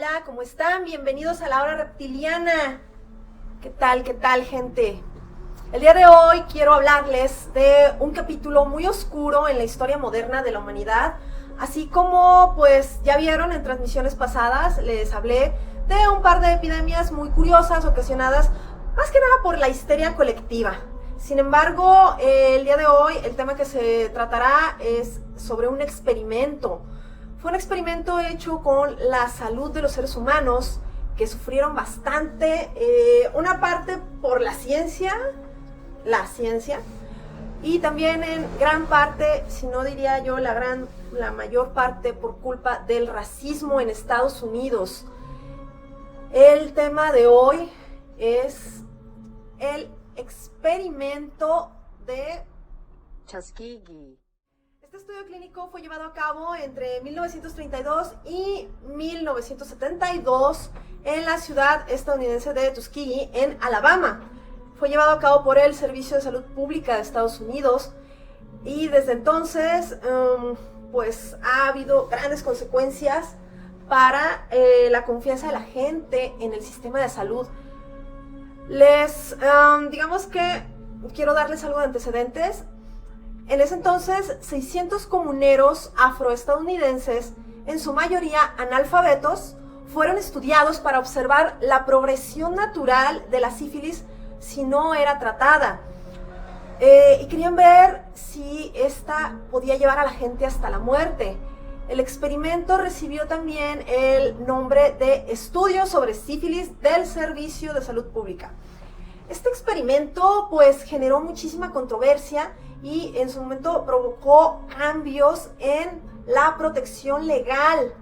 Hola, ¿cómo están? Bienvenidos a la Hora Reptiliana. ¿Qué tal, gente? El día de hoy quiero hablarles de un capítulo muy oscuro en la historia moderna de la humanidad, así como, pues, ya vieron en transmisiones pasadas, les hablé de un par de epidemias muy curiosas ocasionadas más que nada por la histeria colectiva. Sin embargo, el día de hoy el tema que se tratará es sobre un experimento. Fue un experimento hecho con la salud de los seres humanos que sufrieron bastante, una parte por la ciencia, y también en gran parte, si no diría yo la mayor parte, por culpa del racismo en Estados Unidos. El tema de hoy es el experimento de Tuskegee. Este estudio clínico fue llevado a cabo entre 1932 y 1972 en la ciudad estadounidense de Tuskegee, en Alabama. Fue llevado a cabo por el Servicio de Salud Pública de Estados Unidos y desde entonces pues ha habido grandes consecuencias para la confianza de la gente en el sistema de salud. Digamos que quiero darles algo de antecedentes. En ese entonces, 600 comuneros afroestadounidenses, en su mayoría analfabetos, fueron estudiados para observar la progresión natural de la sífilis si no era tratada. Y querían ver si esta podía llevar a la gente hasta la muerte. El experimento recibió también el nombre de Estudio sobre sífilis del Servicio de Salud Pública. Este experimento pues generó muchísima controversia y en su momento provocó cambios en la protección legal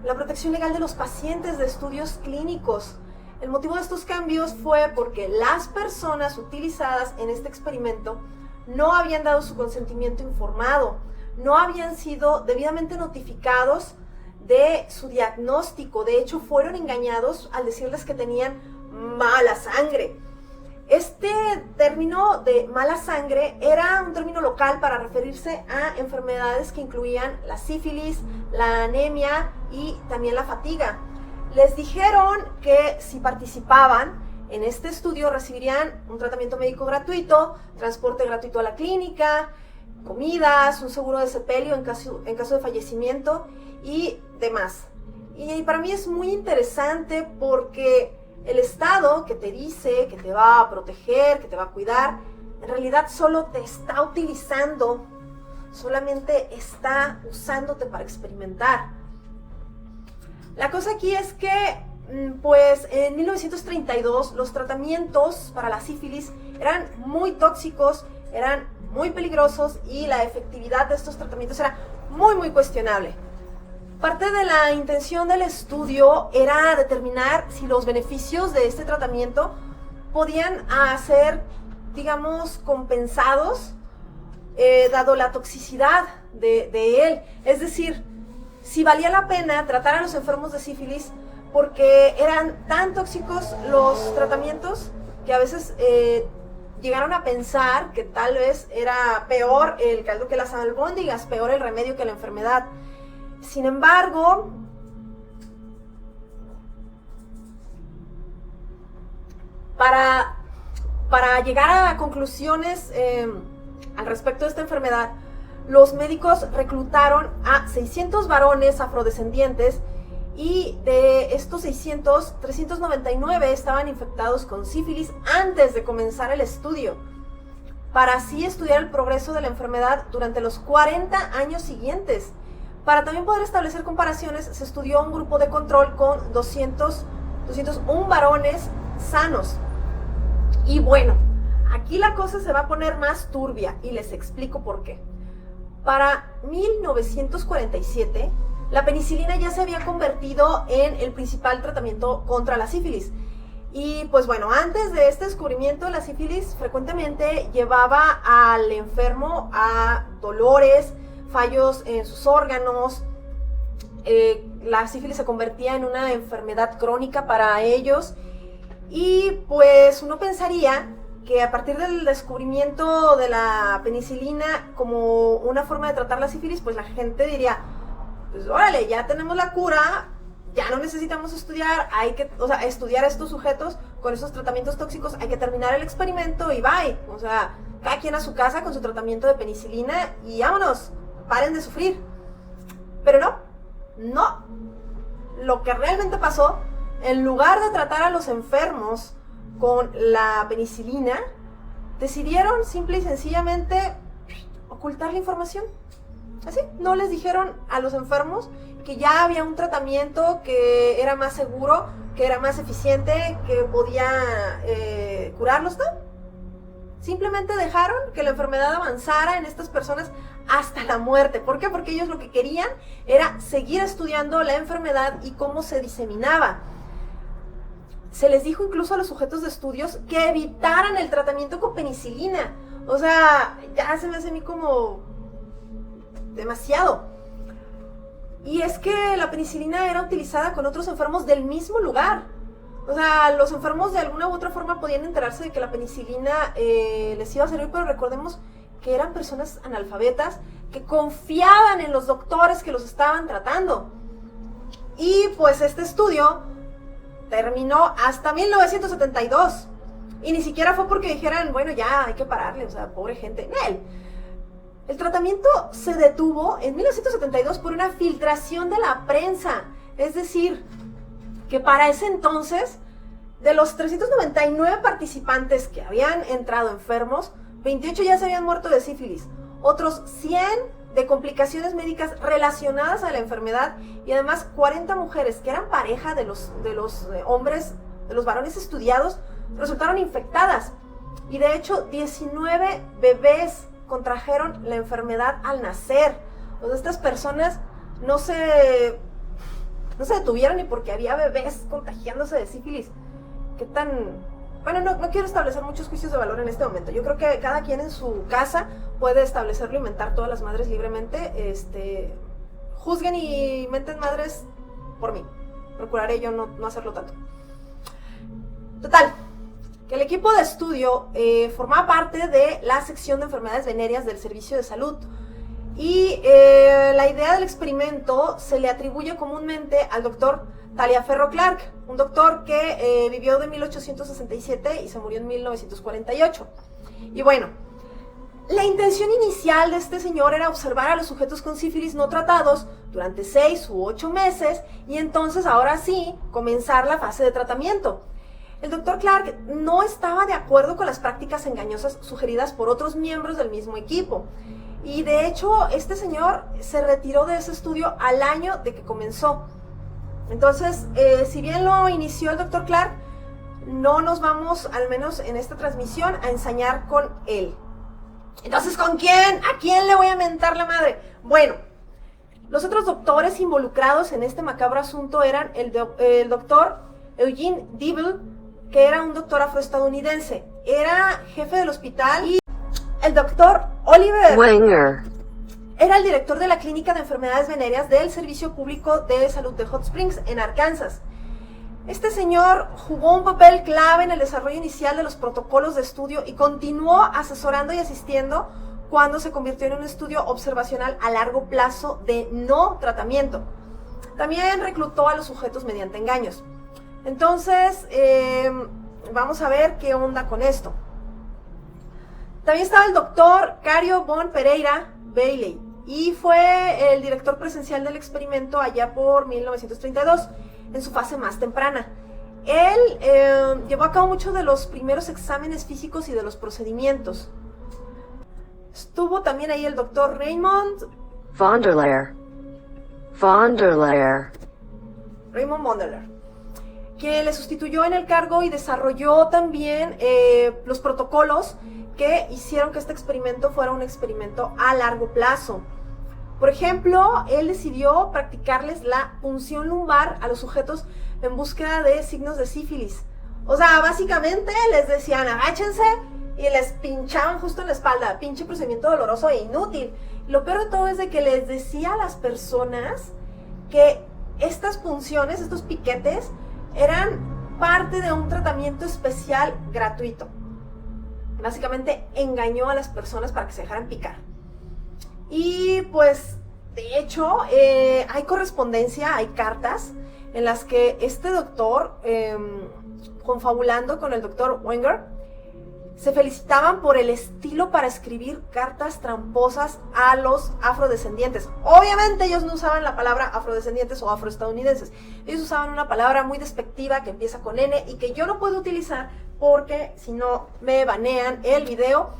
de los pacientes de estudios clínicos. El motivo de estos cambios fue porque las personas utilizadas en este experimento no habían dado su consentimiento informado, no habían sido debidamente notificados de su diagnóstico. De hecho, fueron engañados al decirles que tenían mala sangre. Este término de mala sangre era un término local para referirse a enfermedades que incluían la sífilis, la anemia y también la fatiga. Les dijeron que si participaban en este estudio recibirían un tratamiento médico gratuito, transporte gratuito a la clínica, comidas, un seguro de sepelio en caso de fallecimiento y demás. Y para mí es muy interesante porque el Estado que te dice que te va a proteger, que te va a cuidar, en realidad solo te está utilizando, solamente está usándote para experimentar. La cosa aquí es que, pues en 1932 los tratamientos para la sífilis eran muy tóxicos, eran muy peligrosos y la efectividad de estos tratamientos era muy cuestionable. Parte de la intención del estudio era determinar si los beneficios de este tratamiento podían ser, digamos, compensados dado la toxicidad de él. Es decir, si valía la pena tratar a los enfermos de sífilis porque eran tan tóxicos los tratamientos que a veces llegaron a pensar que tal vez era peor el caldo que las albóndigas, peor el remedio que la enfermedad. Sin embargo, para llegar a conclusiones al respecto de esta enfermedad, los médicos reclutaron a 600 varones afrodescendientes y de estos 600, 399 estaban infectados con sífilis antes de comenzar el estudio, para así estudiar el progreso de la enfermedad durante los 40 años siguientes. Para también poder establecer comparaciones, se estudió un grupo de control con 201 varones sanos. Y bueno, aquí la cosa se va a poner más turbia y les explico por qué. Para 1947, la penicilina ya se había convertido en el principal tratamiento contra la sífilis. Y pues bueno, antes de este descubrimiento, la sífilis frecuentemente llevaba al enfermo a dolores, fallos en sus órganos. La sífilis se convertía en una enfermedad crónica para ellos y pues uno pensaría que a partir del descubrimiento de la penicilina como una forma de tratar la sífilis, pues la gente diría, pues órale, ya tenemos la cura, ya no necesitamos estudiar, estudiar a estos sujetos con esos tratamientos tóxicos, hay que terminar el experimento y bye. O sea, cada quien a su casa con su tratamiento de penicilina y vámonos, paren de sufrir. Pero no. Lo que realmente pasó, en lugar de tratar a los enfermos con la penicilina, decidieron simple y sencillamente ocultar la información. Así, no les dijeron a los enfermos que ya había un tratamiento que era más seguro, que era más eficiente, que podía curarlos, ¿no? Simplemente dejaron que la enfermedad avanzara en estas personas hasta la muerte. ¿Por qué? Porque ellos lo que querían era seguir estudiando la enfermedad y cómo se diseminaba. Se les dijo incluso a los sujetos de estudios que evitaran el tratamiento con penicilina. O sea, ya se me hace a mí como demasiado. Y es que la penicilina era utilizada con otros enfermos del mismo lugar. O sea, los enfermos de alguna u otra forma podían enterarse de que la penicilina les iba a servir, pero recordemos que eran personas analfabetas que confiaban en los doctores que los estaban tratando. Y pues este estudio terminó hasta 1972. Y ni siquiera fue porque dijeran, bueno, ya hay que pararle, o sea, pobre gente. El tratamiento se detuvo en 1972 por una filtración de la prensa. Es decir, que para ese entonces, de los 399 participantes que habían entrado enfermos, 28 ya se habían muerto de sífilis, otros 100 de complicaciones médicas relacionadas a la enfermedad y además 40 mujeres que eran pareja de los hombres, de los varones estudiados, resultaron infectadas. Y de hecho, 19 bebés contrajeron la enfermedad al nacer. O sea, estas personas no se detuvieron ni porque había bebés contagiándose de sífilis. ¿Qué tan...? Bueno, no quiero establecer muchos juicios de valor en este momento. Yo creo que cada quien en su casa puede establecerlo y mentar todas las madres libremente. Juzguen y menten madres por mí. Procuraré yo no hacerlo tanto. Total, que el equipo de estudio formaba parte de la sección de enfermedades venéreas del Servicio de Salud. Y la idea del experimento se le atribuye comúnmente al doctor Taliaferro Clark, un doctor que vivió de 1867 y se murió en 1948. Y bueno, la intención inicial de este señor era observar a los sujetos con sífilis no tratados durante 6 u 8 meses y entonces ahora sí comenzar la fase de tratamiento. El doctor Clark no estaba de acuerdo con las prácticas engañosas sugeridas por otros miembros del mismo equipo. Y de hecho, este señor se retiró de ese estudio al año de que comenzó. Entonces, si bien lo inició el doctor Clark, no nos vamos, al menos en esta transmisión, a ensañar con él. Entonces, ¿con quién? ¿A quién le voy a mentar la madre? Bueno, los otros doctores involucrados en este macabro asunto eran el doctor Eugene Deville, que era un doctor afroestadounidense. Era jefe del hospital, y el doctor Oliver Wenger era el director de la Clínica de Enfermedades Venéreas del Servicio Público de Salud de Hot Springs, en Arkansas. Este señor jugó un papel clave en el desarrollo inicial de los protocolos de estudio y continuó asesorando y asistiendo cuando se convirtió en un estudio observacional a largo plazo de no tratamiento. También reclutó a los sujetos mediante engaños. Entonces, vamos a ver qué onda con esto. También estaba el doctor Cario von Pereira Bailey y fue el director presencial del experimento allá por 1932, en su fase más temprana. Él llevó a cabo muchos de los primeros exámenes físicos y de los procedimientos. Estuvo también ahí el doctor Raymond von der Leer, quien le sustituyó en el cargo y desarrolló también los protocolos que hicieron que este experimento fuera un experimento a largo plazo. Por ejemplo, él decidió practicarles la punción lumbar a los sujetos en búsqueda de signos de sífilis. O sea, básicamente les decían agáchense y les pinchaban justo en la espalda. Pinche procedimiento doloroso e inútil. Lo peor de todo es de que les decía a las personas que estas punciones, estos piquetes, eran parte de un tratamiento especial gratuito. Básicamente engañó a las personas para que se dejaran picar. Y pues, de hecho, hay correspondencia, hay cartas en las que este doctor, confabulando con el doctor Wenger, se felicitaban por el estilo para escribir cartas tramposas a los afrodescendientes. Obviamente ellos no usaban la palabra afrodescendientes o afroestadounidenses. Ellos usaban una palabra muy despectiva que empieza con N y que yo no puedo utilizar porque si no me banean el video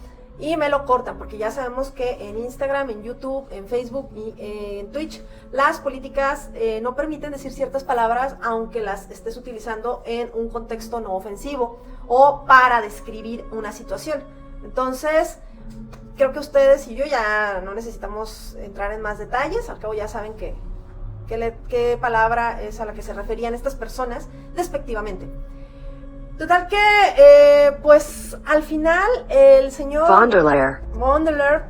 y me lo cortan, porque ya sabemos que en Instagram, en YouTube, en Facebook y en Twitch las políticas no permiten decir ciertas palabras aunque las estés utilizando en un contexto no ofensivo o para describir una situación. Entonces, creo que ustedes y yo ya no necesitamos entrar en más detalles, al cabo ya saben qué palabra es a la que se referían estas personas despectivamente. Total que, pues, al final, el señor Mondeler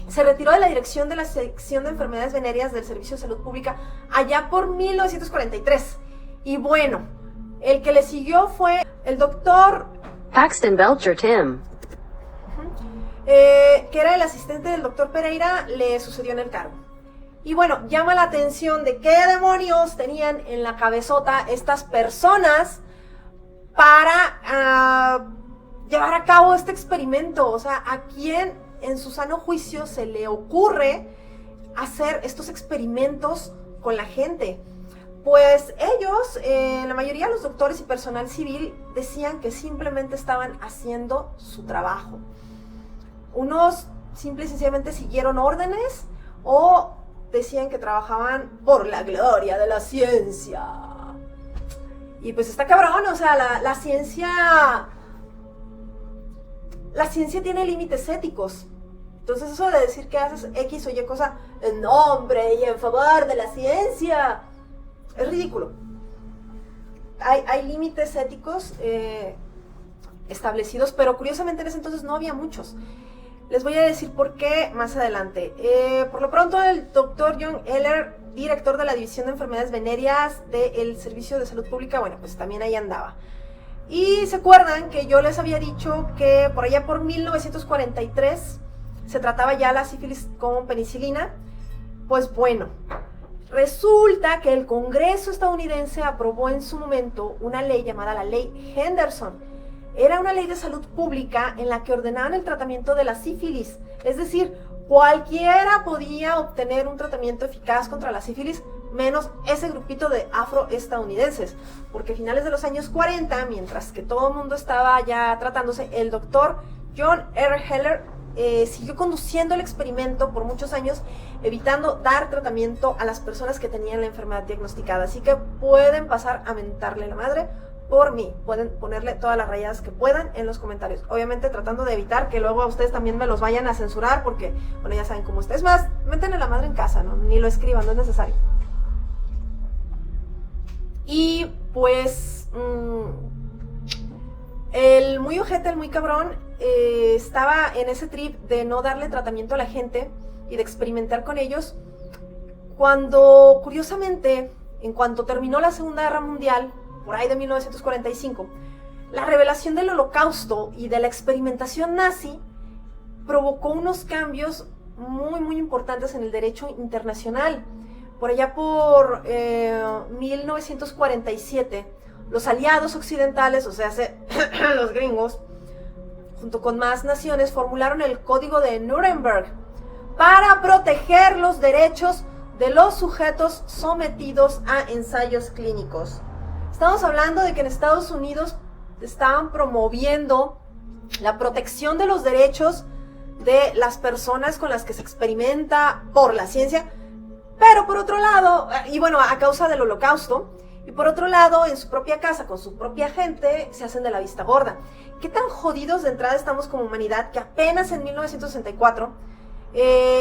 se retiró de la dirección de la sección de enfermedades venéreas del Servicio de Salud Pública allá por 1943. Y bueno, el que le siguió fue el doctor Paxton Belcher Tim, que era el asistente del doctor Pereira, le sucedió en el cargo. Y bueno, llama la atención de qué demonios tenían en la cabezota estas personas para llevar a cabo este experimento. O sea, ¿a quién en su sano juicio se le ocurre hacer estos experimentos con la gente? Pues ellos, la mayoría de los doctores y personal civil, decían que simplemente estaban haciendo su trabajo. Unos simple y sencillamente siguieron órdenes o decían que trabajaban por la gloria de la ciencia. Y pues está cabrón, o sea, la ciencia tiene límites éticos. Entonces eso de decir que haces X o Y cosa en nombre y en favor de la ciencia es ridículo. Hay límites éticos establecidos, pero curiosamente en ese entonces no había muchos. Les voy a decir por qué más adelante. Por lo pronto, el doctor John Eller, director de la División de Enfermedades Venéreas del Servicio de Salud Pública, bueno, pues también ahí andaba. Y se acuerdan que yo les había dicho que por allá por 1943 se trataba ya la sífilis con penicilina. Pues bueno, resulta que el Congreso estadounidense aprobó en su momento una ley llamada la Ley Henderson. Era una ley de salud pública en la que ordenaban el tratamiento de la sífilis. Es decir, cualquiera podía obtener un tratamiento eficaz contra la sífilis, menos ese grupito de afroestadounidenses. Porque a finales de los años 40, mientras que todo el mundo estaba ya tratándose, el doctor John R. Heller siguió conduciendo el experimento por muchos años, evitando dar tratamiento a las personas que tenían la enfermedad diagnosticada. Así que pueden pasar a mentarle la madre por mí, pueden ponerle todas las rayadas que puedan en los comentarios, obviamente tratando de evitar que luego a ustedes también me los vayan a censurar, porque, bueno, ya saben cómo está. Es más, métanle la madre en casa, ¿no? Ni lo escriban, no es necesario. Y pues el muy ojete, el muy cabrón, estaba en ese trip de no darle tratamiento a la gente y de experimentar con ellos, cuando curiosamente, en cuanto terminó la Segunda Guerra Mundial, por ahí de 1945, la revelación del Holocausto y de la experimentación nazi provocó unos cambios muy, muy importantes en el derecho internacional. Por allá por 1947, los aliados occidentales, o sea, los gringos, junto con más naciones, formularon el Código de Nuremberg para proteger los derechos de los sujetos sometidos a ensayos clínicos. Estamos hablando de que en Estados Unidos estaban promoviendo la protección de los derechos de las personas con las que se experimenta por la ciencia, pero por otro lado, y bueno, a causa del Holocausto, y por otro lado, en su propia casa, con su propia gente, se hacen de la vista gorda. ¿Qué tan jodidos de entrada estamos como humanidad que apenas en 1964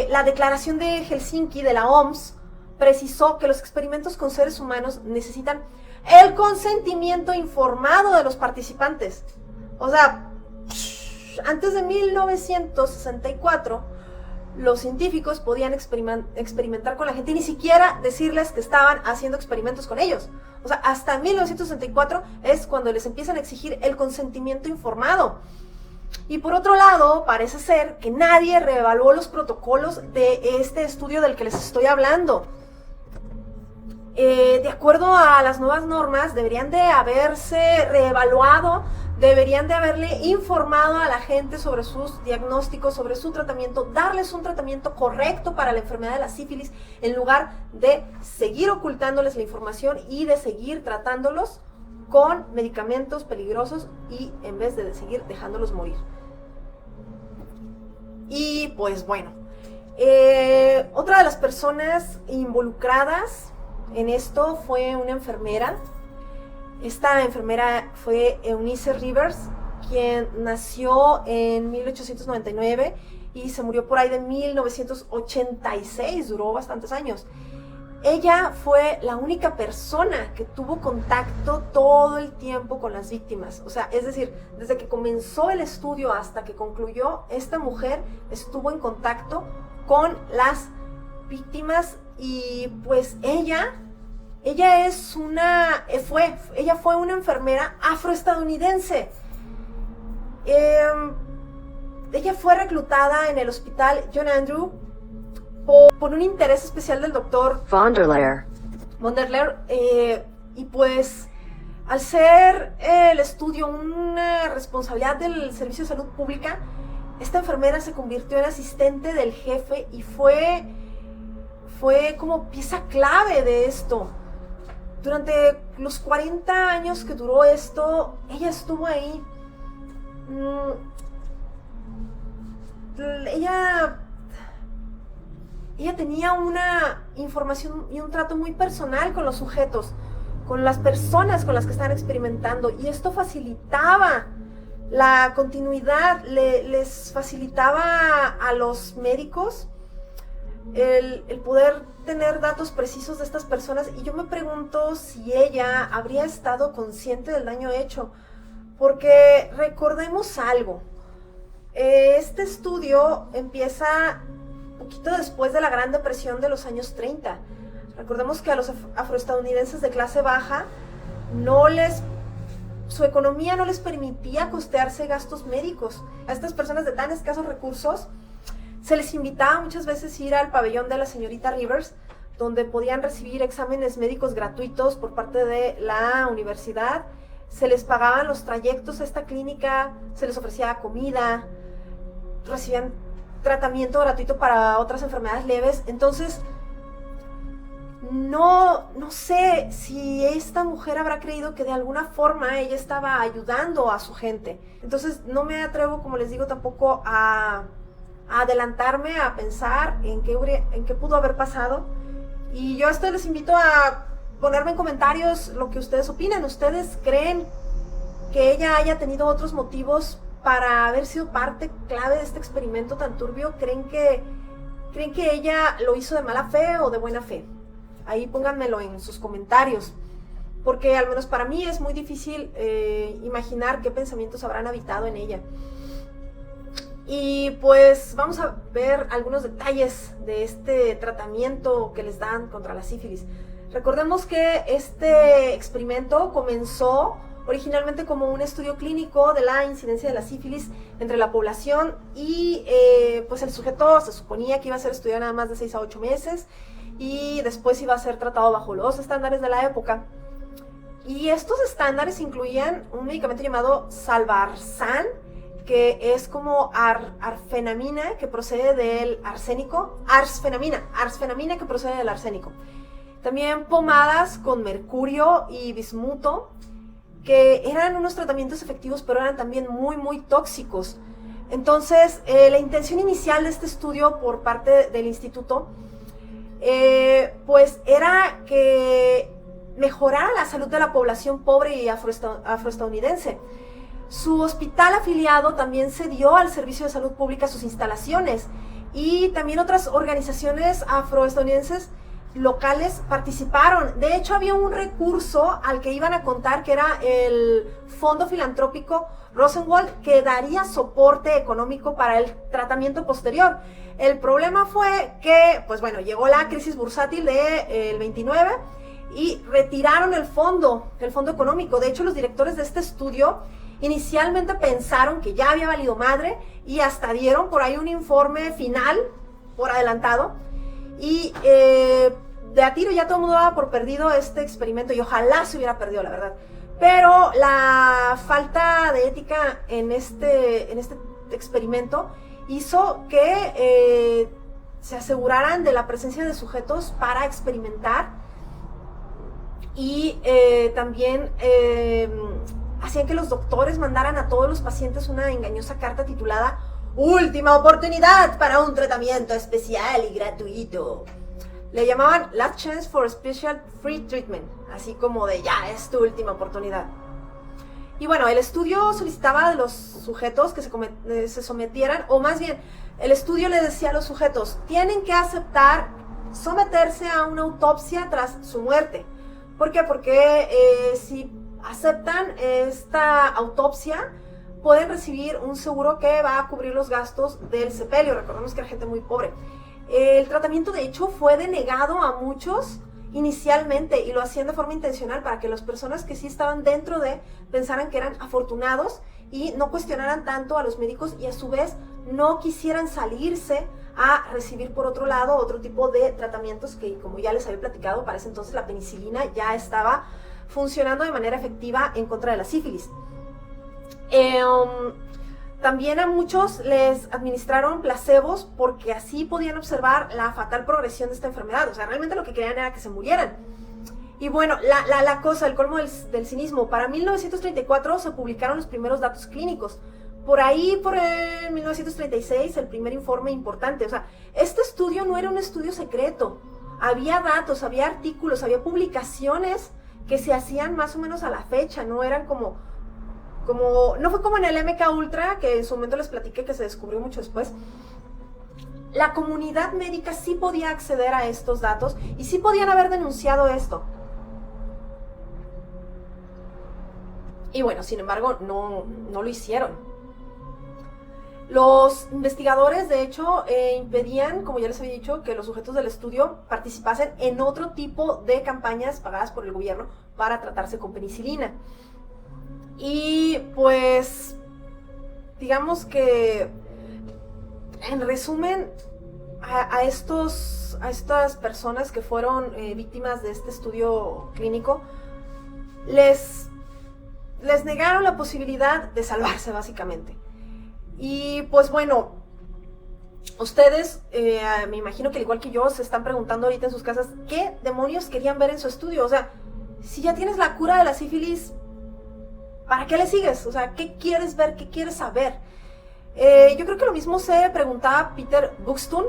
la Declaración de Helsinki de la OMS precisó que los experimentos con seres humanos necesitan el consentimiento informado de los participantes? O sea, antes de 1964, los científicos podían experimentar con la gente y ni siquiera decirles que estaban haciendo experimentos con ellos. O sea, hasta 1964 es cuando les empiezan a exigir el consentimiento informado. Y por otro lado, parece ser que nadie reevaluó los protocolos de este estudio del que les estoy hablando. de acuerdo a las nuevas normas, deberían de haberse reevaluado, deberían de haberle informado a la gente sobre sus diagnósticos, sobre su tratamiento, darles un tratamiento correcto para la enfermedad de la sífilis, en lugar de seguir ocultándoles la información y de seguir tratándolos con medicamentos peligrosos y en vez de seguir dejándolos morir. Y pues bueno, otra de las personas involucradas en esto fue una enfermera. Esta enfermera fue Eunice Rivers, quien nació en 1899 y se murió por ahí de 1986, duró bastantes años. Ella fue la única persona que tuvo contacto todo el tiempo con las víctimas. O sea, es decir, desde que comenzó el estudio hasta que concluyó, esta mujer estuvo en contacto con las víctimas y pues ella fue una enfermera afroestadounidense. Ella fue reclutada en el hospital John Andrew por un interés especial del doctor Von der Leer. Y pues al ser el estudio una responsabilidad del Servicio de Salud Pública, esta enfermera se convirtió en asistente del jefe y fue como pieza clave de esto. Durante los 40 años que duró esto, ella estuvo ahí. Ella tenía una información y un trato muy personal con los sujetos, con las personas con las que estaban experimentando, y esto facilitaba la continuidad, les facilitaba a los médicos el poder tener datos precisos de estas personas. Y yo me pregunto si ella habría estado consciente del daño hecho, porque recordemos algo, este estudio empieza poquito después de la Gran Depresión de los años 30. Recordemos que a los afroestadounidenses de clase baja su economía no les permitía costearse gastos médicos. A estas personas de tan escasos recursos se les invitaba muchas veces a ir al pabellón de la señorita Rivers, donde podían recibir exámenes médicos gratuitos por parte de la universidad. Se les pagaban los trayectos a esta clínica, se les ofrecía comida, recibían tratamiento gratuito para otras enfermedades leves. Entonces, no sé si esta mujer habrá creído que de alguna forma ella estaba ayudando a su gente. Entonces, no me atrevo, como les digo, tampoco a adelantarme a pensar en qué pudo haber pasado. Y yo a ustedes les invito a ponerme en comentarios lo que ustedes opinan. ¿Ustedes creen que ella haya tenido otros motivos para haber sido parte clave de este experimento tan turbio? ¿Creen que ella lo hizo de mala fe o de buena fe? Ahí pónganmelo en sus comentarios, porque al menos para mí es muy difícil imaginar qué pensamientos habrán habitado en ella. Y pues vamos a ver algunos detalles de este tratamiento que les dan contra la sífilis. Recordemos que este experimento comenzó originalmente como un estudio clínico de la incidencia de la sífilis entre la población y pues el sujeto se suponía que iba a ser estudiado nada más de 6 a 8 meses y después iba a ser tratado bajo los estándares de la época. Y estos estándares incluían un medicamento llamado Salvarsan, que es como arfenamina, que procede del arsénico, arsfenamina que procede del arsénico. También pomadas con mercurio y bismuto, que eran unos tratamientos efectivos, pero eran también muy, muy tóxicos. Entonces, la intención inicial de este estudio por parte del instituto, pues era que mejorara la salud de la población pobre y afroestadounidense. Su hospital afiliado también cedió al Servicio de Salud Pública sus instalaciones, y también otras organizaciones afroestadounidenses locales participaron. De hecho, había un recurso al que iban a contar, que era el Fondo Filantrópico Rosenwald, que daría soporte económico para el tratamiento posterior. El problema fue que, pues bueno, llegó la crisis bursátil del 29 y retiraron el fondo económico. De hecho, los directores de este estudio inicialmente pensaron que ya había valido madre y hasta dieron por ahí un informe final por adelantado, y de a tiro ya todo el mundo daba por perdido este experimento y ojalá se hubiera perdido, la verdad. Pero la falta de ética en este experimento hizo que se aseguraran de la presencia de sujetos para experimentar y también hacían que los doctores mandaran a todos los pacientes una engañosa carta titulada "Última oportunidad para un tratamiento especial y gratuito". Le llamaban Last Chance for Special Free Treatment, así como de ya es tu última oportunidad. Y bueno, el estudio solicitaba de los sujetos que se sometieran, o más bien, el estudio le decía a los sujetos, tienen que aceptar someterse a una autopsia tras su muerte. ¿Por qué? Porque si aceptan esta autopsia, pueden recibir un seguro que va a cubrir los gastos del sepelio. Recordemos que era gente muy pobre. El tratamiento, de hecho, fue denegado a muchos inicialmente y lo hacían de forma intencional para que las personas que sí estaban dentro de pensaran que eran afortunados y no cuestionaran tanto a los médicos y a su vez no quisieran salirse a recibir por otro lado otro tipo de tratamientos que, como ya les había platicado, para ese entonces la penicilina ya estaba funcionando de manera efectiva en contra de la sífilis. También a muchos les administraron placebos porque así podían observar la fatal progresión de esta enfermedad. O sea, realmente lo que querían era que se murieran. Y bueno, la cosa, el colmo del cinismo. Para 1934 se publicaron los primeros datos clínicos. Por ahí, por 1936, el primer informe importante. O sea, este estudio no era un estudio secreto. Había datos, había artículos, había publicaciones que se hacían más o menos a la fecha. No eran no fue como en el MK Ultra, que en su momento les platiqué que se descubrió mucho después. La comunidad médica sí podía acceder a estos datos y sí podían haber denunciado esto. Y bueno, sin embargo, no lo hicieron. Los investigadores, de hecho, impedían, como ya les había dicho, que los sujetos del estudio participasen en otro tipo de campañas pagadas por el gobierno para tratarse con penicilina. Y pues, digamos que, en resumen, a estas personas que fueron víctimas de este estudio clínico, les negaron la posibilidad de salvarse, básicamente. Y pues bueno, ustedes, me imagino que al igual que yo, se están preguntando ahorita en sus casas, ¿qué demonios querían ver en su estudio? O sea, si ya tienes la cura de la sífilis, ¿para qué le sigues? O sea, ¿qué quieres ver? ¿Qué quieres saber? Yo creo que lo mismo se preguntaba Peter Buxton.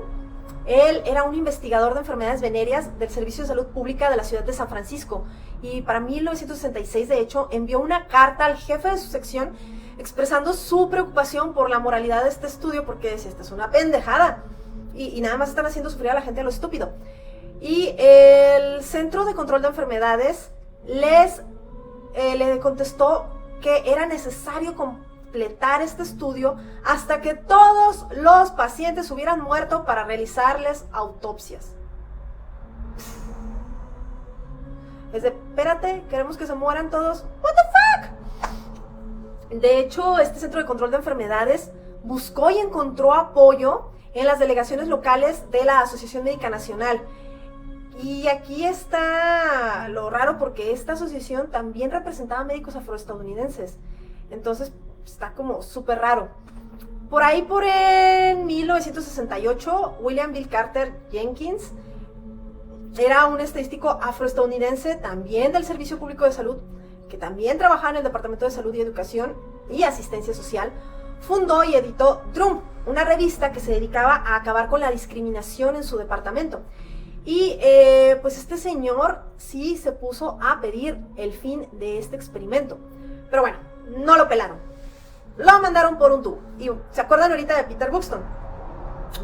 Él era un investigador de enfermedades venéreas del Servicio de Salud Pública de la ciudad de San Francisco. Y para 1966, de hecho, envió una carta al jefe de su sección expresando su preocupación por la moralidad de este estudio, porque decía, esta es una pendejada. Y nada más están haciendo sufrir a la gente a lo estúpido. Y el Centro de Control de Enfermedades le contestó que era necesario completar este estudio hasta que todos los pacientes hubieran muerto para realizarles autopsias. Es de, espérate, queremos que se mueran todos. What the fuck? De hecho, este Centro de Control de Enfermedades buscó y encontró apoyo en las delegaciones locales de la Asociación Médica Nacional. Y aquí está lo raro, porque esta asociación también representaba médicos afroestadounidenses. Entonces está como súper raro. Por ahí, por en 1968, William Bill Carter Jenkins era un estadístico afroestadounidense, también del Servicio Público de Salud, que también trabajaba en el Departamento de Salud y Educación y Asistencia Social. Fundó y editó Drum, una revista que se dedicaba a acabar con la discriminación en su departamento. Y pues este señor sí se puso a pedir el fin de este experimento. Pero bueno, no lo pelaron. Lo mandaron por un tubo. Y ¿se acuerdan ahorita de Peter Buxton?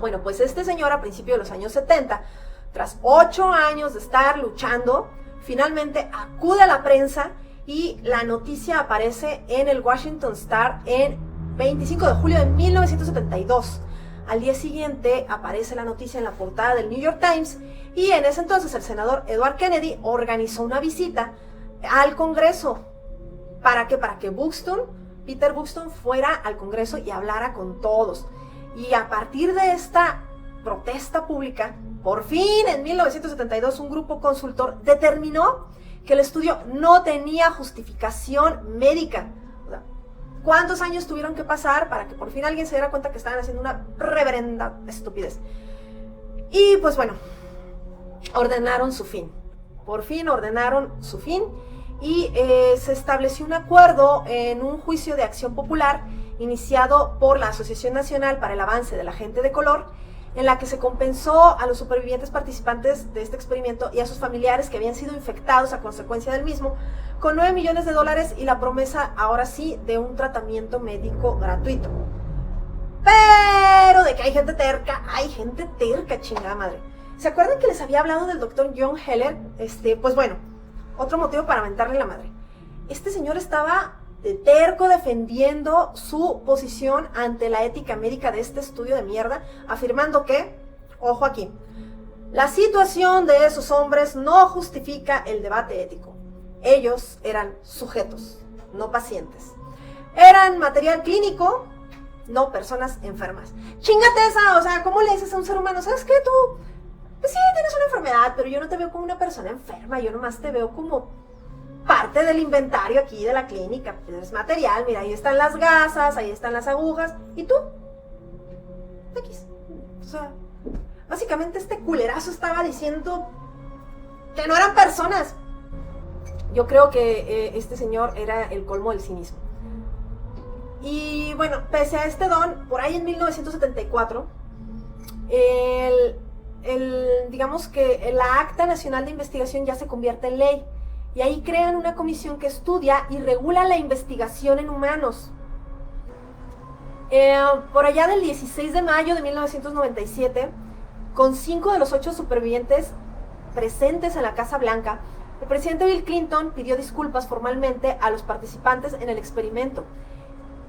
Bueno, pues este señor a principios de los años 70, tras 8 años de estar luchando, finalmente acude a la prensa y la noticia aparece en el Washington Star en 25 de julio de 1972. Al día siguiente aparece la noticia en la portada del New York Times y en ese entonces el senador Edward Kennedy organizó una visita al Congreso. ¿Para qué? Para que Peter Buxton fuera al Congreso y hablara con todos. Y a partir de esta protesta pública, por fin en 1972 un grupo consultor determinó que el estudio no tenía justificación médica. O sea, ¿cuántos años tuvieron que pasar para que por fin alguien se diera cuenta que estaban haciendo una reverenda estupidez? Y pues bueno, ordenaron su fin. Por fin ordenaron su fin y se estableció un acuerdo en un juicio de acción popular iniciado por la Asociación Nacional para el Avance de la Gente de Color, en la que se compensó a los supervivientes participantes de este experimento y a sus familiares que habían sido infectados a consecuencia del mismo, con $9 millones y la promesa, ahora sí, de un tratamiento médico gratuito. Pero de que hay gente terca, chingada madre. ¿Se acuerdan que les había hablado del doctor John Heller? Pues bueno, otro motivo para aventarle la madre. Este señor estaba de terco defendiendo su posición ante la ética médica de este estudio de mierda, afirmando que, ojo aquí, la situación de esos hombres no justifica el debate ético. Ellos eran sujetos, no pacientes. Eran material clínico, no personas enfermas. Chíngate esa, o sea, ¿cómo le dices a un ser humano? ¿Sabes qué? Tú, pues sí, tienes una enfermedad, pero yo no te veo como una persona enferma, yo nomás te veo como parte del inventario aquí de la clínica. Es material, mira, ahí están las gasas, ahí están las agujas, ¿y tú? X. O sea, básicamente este culerazo estaba diciendo que no eran personas. Yo creo que este señor era el colmo del cinismo. Y bueno, pese a este don, por ahí en 1974, digamos que la Acta Nacional de Investigación ya se convierte en ley. Y ahí crean una comisión que estudia y regula la investigación en humanos. Por allá del 16 de mayo de 1997, con 5 de los 8 supervivientes presentes en la Casa Blanca, el presidente Bill Clinton pidió disculpas formalmente a los participantes en el experimento.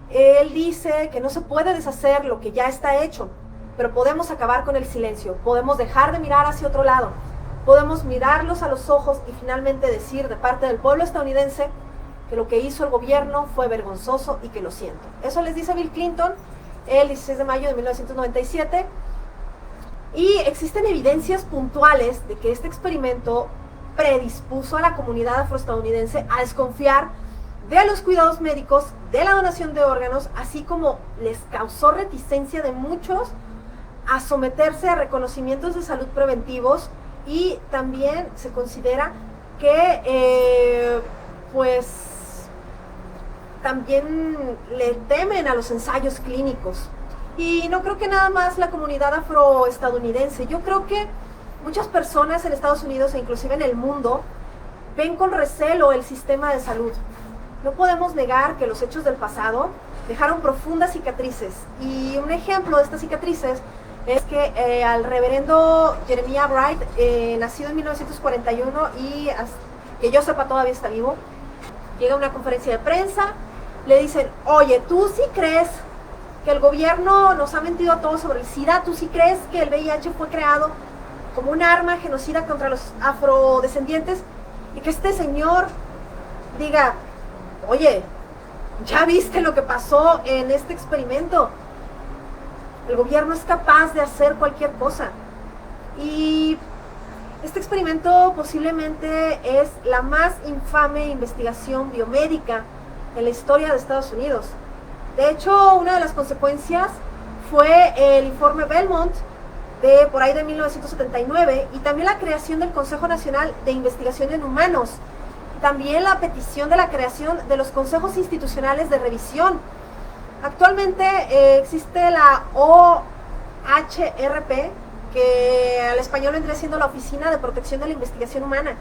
Él dice que no se puede deshacer lo que ya está hecho, pero podemos acabar con el silencio, podemos dejar de mirar hacia otro lado, podemos mirarlos a los ojos y finalmente decir de parte del pueblo estadounidense que lo que hizo el gobierno fue vergonzoso y que lo siento. Eso les dice Bill Clinton el 16 de mayo de 1997. Y existen evidencias puntuales de que este experimento predispuso a la comunidad afroestadounidense a desconfiar de los cuidados médicos, de la donación de órganos, así como les causó reticencia de muchos a someterse a reconocimientos de salud preventivos. Y también se considera que, pues, también le temen a los ensayos clínicos. Y no creo que nada más la comunidad afroestadounidense. Yo creo que muchas personas en Estados Unidos e inclusive en el mundo ven con recelo el sistema de salud. No podemos negar que los hechos del pasado dejaron profundas cicatrices. Y un ejemplo de estas cicatrices es que al reverendo Jeremiah Wright, nacido en 1941 y que yo sepa todavía está vivo, llega a una conferencia de prensa, le dicen, oye, ¿tú sí crees que el gobierno nos ha mentido a todos sobre el SIDA? ¿Tú sí crees que el VIH fue creado como un arma genocida contra los afrodescendientes? Y que este señor diga, oye, ¿ya viste lo que pasó en este experimento? El gobierno es capaz de hacer cualquier cosa. Y este experimento posiblemente es la más infame investigación biomédica en la historia de Estados Unidos. De hecho, una de las consecuencias fue el informe Belmont de por ahí de 1979 y también la creación del Consejo Nacional de Investigación en Humanos. También la petición de la creación de los consejos institucionales de revisión. Actualmente existe la OHRP, que al español vendría siendo la Oficina de Protección de la Investigación Humana.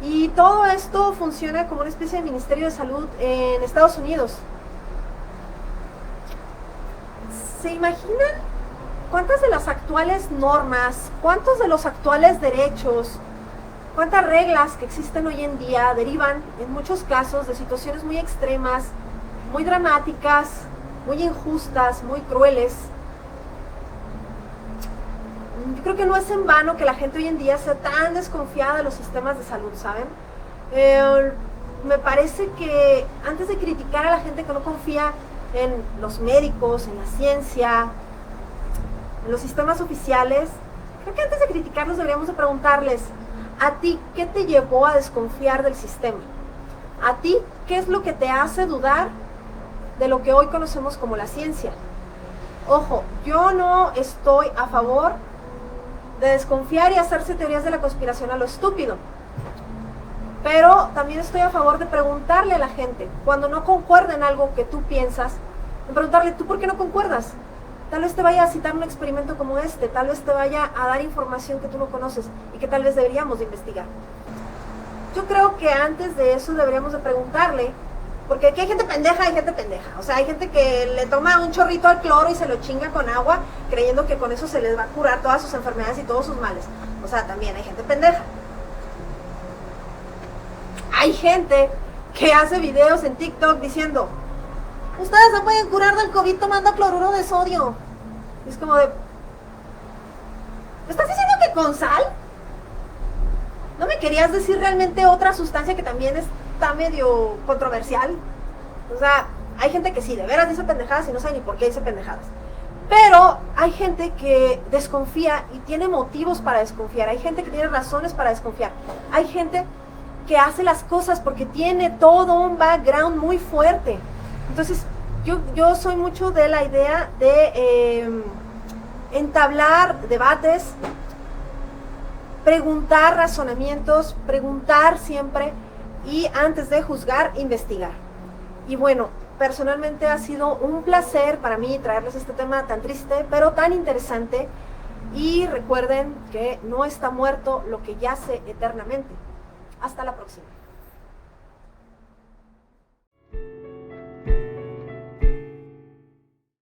Y todo esto funciona como una especie de Ministerio de Salud en Estados Unidos. ¿Se imaginan cuántas de las actuales normas, cuántos de los actuales derechos, cuántas reglas que existen hoy en día derivan en muchos casos de situaciones muy extremas, muy dramáticas, muy injustas, muy crueles? Yo creo que no es en vano que la gente hoy en día sea tan desconfiada de los sistemas de salud, ¿saben? Me parece que antes de criticar a la gente que no confía en los médicos, en la ciencia, en los sistemas oficiales, creo que antes de criticarlos deberíamos de preguntarles, ¿a ti qué te llevó a desconfiar del sistema? ¿A ti qué es lo que te hace dudar de lo que hoy conocemos como la ciencia? Ojo, yo no estoy a favor de desconfiar y hacerse teorías de la conspiración a lo estúpido. Pero también estoy a favor de preguntarle a la gente, cuando no concuerda en algo que tú piensas, de preguntarle, ¿tú por qué no concuerdas? Tal vez te vaya a citar un experimento como este, tal vez te vaya a dar información que tú no conoces y que tal vez deberíamos de investigar. Yo creo que antes de eso deberíamos de preguntarle, porque aquí hay gente pendeja, o sea, hay gente que le toma un chorrito al cloro y se lo chinga con agua, creyendo que con eso se les va a curar todas sus enfermedades y todos sus males. O sea, también hay gente pendeja. Hay gente que hace videos en TikTok diciendo, ustedes se pueden curar del COVID tomando cloruro de sodio. Y es como de, ¿me estás diciendo que con sal? ¿No me querías decir realmente otra sustancia que también está medio controversial? O sea, hay gente que sí, de veras dice pendejadas y no sabe ni por qué dice pendejadas. Pero hay gente que desconfía y tiene motivos para desconfiar. Hay gente que tiene razones para desconfiar. Hay gente que hace las cosas porque tiene todo un background muy fuerte. Entonces, yo soy mucho de la idea de entablar debates, preguntar razonamientos, preguntar siempre y antes de juzgar, investigar. Y bueno, personalmente ha sido un placer para mí traerles este tema tan triste, pero tan interesante. Y recuerden que no está muerto lo que yace eternamente. Hasta la próxima.